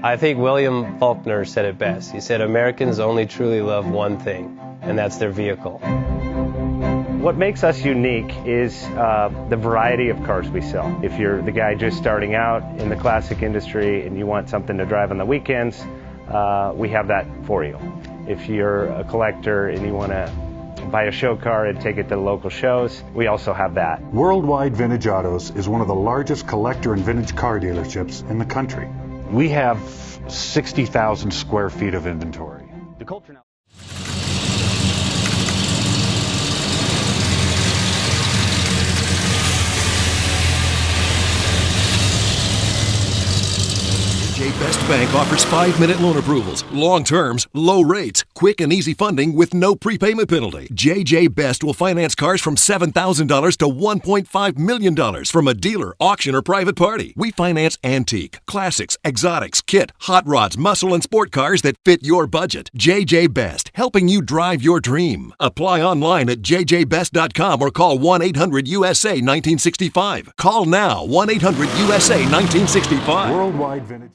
I think William Faulkner said it best. He said, Americans only truly love one thing, and that's their vehicle. What makes us unique is the variety of cars we sell. If you're the guy just starting out in the classic industry and you want something to drive on the weekends, we have that for you. If you're a collector and you want to buy a show car and take it to the local shows, we also have that. Worldwide Vintage Autos is one of the largest collector and vintage car dealerships in the country. We have 60,000 square feet of inventory. The culture now. JJ Best Bank offers 5-minute loan approvals, long terms, low rates, quick and easy funding with no prepayment penalty. JJ Best will finance cars from $7,000 to $1.5 million from a dealer, auction, or private party. We finance antique, classics, exotics, kit, hot rods, muscle, and sport cars that fit your budget. JJ Best, helping you drive your dream. Apply online at jjbest.com or call 1-800-USA-1965. Call now, 1-800-USA-1965. Worldwide Vintage